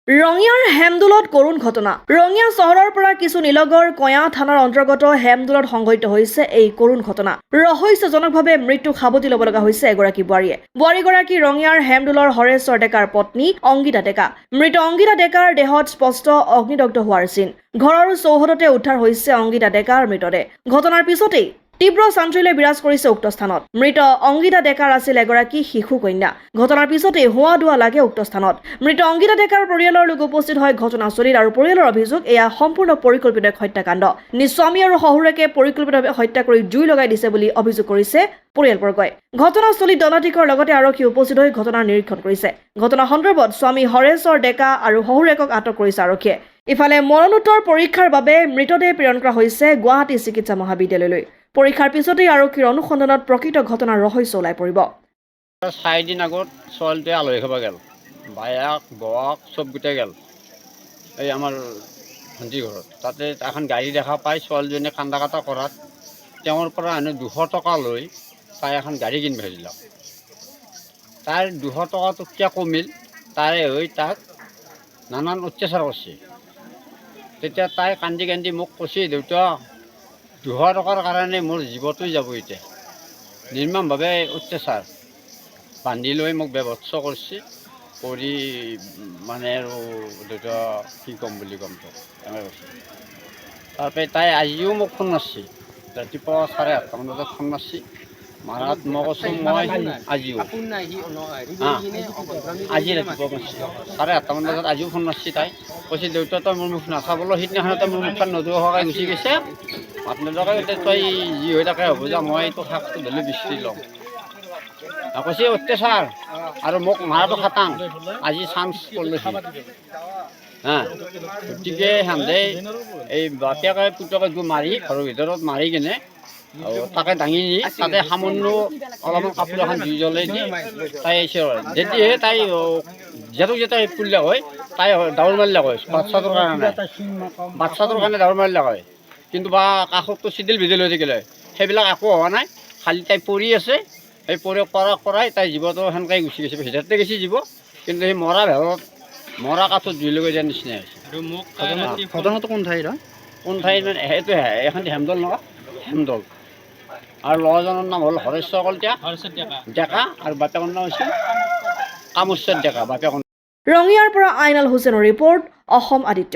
ৰঙিয়াৰ হেমদুলত কৰুণ ঘটনা। ৰঙিয়া চহৰৰ পৰা কিছু নিলগৰ কয়া থানাৰ অন্তৰ্গত হেমদুলত সংঘটিত হৈছে এই কৰুণ ঘটনা। ৰহস্যজনকভাৱে মৃত্যু সাবটি ল'ব লগা হৈছে এগৰাকী বোৱাৰীয়ে। বোৱাৰীগৰাকী ৰঙিয়াৰ হেমদুলৰ হৰেশ্বৰ ডেকাৰ পত্নী অংগিতা ডেকা। মৃত অংগিতা ডেকাৰ দেহত স্পষ্ট অগ্নিদগ্ধ হোৱাৰ চিন। ঘৰৰ চৌহদতে উদ্ধাৰ হৈছে অংগিতা ডেকাৰ মৃতদেহ। ঘটনাৰ পিছতেই তীব্ৰ চাঞ্চল্য বিৰাজ কৰিছে উক্ত স্থানত। মৃত অংগিতা ডেকাৰ আছিল এগৰাকী শিশু কন্যা। ঘটনাৰ পিছতেই হোৱা দোৱা লাগে উক্ত স্থানত। মৃত অংগিতা ডেকাৰ পৰিয়ালৰ লোক উপস্থিত হয় ঘটনাস্থলীত আৰু পৰিয়ালৰ অভিযোগ এয়া সম্পূৰ্ণ পৰিকল্পিত স্বামী আৰু শহুৰেকে পৰিকল্পিতভাৱে হত্যা কৰি জুই লগাই দিছে বুলি অভিযোগ কৰিছে পৰিয়ালবৰ্গই। ঘটনাস্থলীত দণ্ডাধীশৰ লগতে আৰক্ষী উপস্থিত হৈ ঘটনাৰ নিৰীক্ষণ কৰিছে। ঘটনা সন্দৰ্ভত স্বামী হৰেশ্বৰ ডেকা আৰু শহুৰেকক আটক কৰিছে আৰক্ষীয়ে। ইফালে মৰণোত্তৰ পৰীক্ষাৰ বাবে মৃতদেহ প্ৰেৰণ কৰা হৈছে গুৱাহাটী চিকিৎসা মহাবিদ্যালয়লৈ। পৰীক্ষাৰ পিছতেই আৰক্ষীৰ অনুসন্ধানত প্ৰকৃত ঘটনাৰ ৰহস্য ওলাই পৰিব। 4 দিন আগত ছোৱালীটোৱে আলহী খাব গেল, বায়েক বৱাক চব গোটেই গেল এই আমাৰ ভণ্টিৰ ঘৰত। তাতে এখন গাড়ী দেখা পাই ছোৱালীজনীয়ে কান্দা কাটা কৰাত তেওঁৰ পৰা এনে 200 টকা লৈ তাই এখন গাড়ী কিনিব খুজিলাক। তাইৰ 200 টকাটো কিয় কমিল, তাই হৈ তাক নানান অত্যাচাৰ কৰিছে। তেতিয়া তাই কান্দি কান্দি মোক কৈছে, দেউতা 200 টকাৰ কাৰণে মোৰ জীৱটো যাব এতিয়া। নিৰ্মমভাৱে অত্যাচাৰ বান্ধি লৈ মোক বেভৎস কৰিছে কৰি মানে আৰু দেউতা কি ক'ম বুলি ক'ম তো এনেকৈ কৈছে। তাৰপৰা তাই আজিও মোক ফোন মাৰছি, ৰাতিপুৱা 8:30 মান বজাত ফোন মাৰছি। মাৰাত মই কৈছোঁ মই আজিও আজি ৰাতিপুৱা মাৰছি 8:30 মান বজাত আজিও ফোন মাৰছি। তাই কৈছে, দেউতা তই মোৰ মুখ নাচাবলৈ, সিদিনাখনতে মোৰ মুখখন নোধোৱাকৈ গুচি গৈছে। মাত নোধোৱাকৈ তই যি হৈ থাকে হ'ব যা, মই এইটো শাকটো ধৰি বিচাৰি ল'ম। কৈছে অত্যাচাৰ আৰু মোক মাৰাটো খাটাং, আজি চান্স কৰিলৈছে হা। গতিকে সিহঁতে এই বাপেকে পুতেকে মাৰি ঘৰৰ ভিতৰত মাৰি কিনে তাকে দাঙি নি তাতে সামান্য অলপমান কাপোৰ এখন জুই জ্বলাই দি তাই আহিছে। যেতিয়াহে তাই যেতিয়া ফুলিলে হয় তাই দাউৰ মাৰিলে হয় বাচ্ছাটোৰ কাৰণে দাউৰ মাৰিলে হয়, কিন্তু বা কাষতটো চিডিল ভিডিল হৈ থাকিলে সেইবিলাক একো হোৱা নাই। খালি তাই পৰি আছে, সেই পৰাই তাই জীৱটো সেনেকৈ গুচি গৈছে, ভিতৰতে গৈছে জীৱ, কিন্তু সেই মৰা ভেলত মৰা কাঠত জুই লগাই দিয়াৰ নিচিনাই হৈছে। ঘটনাটো কোন ঠাইৰ হয়? কোন ঠাইত সেইটো এখন হেমদল নহয়, হেমদল। আৰু ল'ৰাজনৰ নাম হ'ল হৰেশ্বৰ কলিতা ডেকা আৰু বাপেকৰ নাম হৈছে কামেশ্বৰ ডেকা। বাপেকৰ ৰঙিয়াৰ পৰা আইনাল হুছেইনৰ ৰিপৰ্ট, অসম আদিত্য।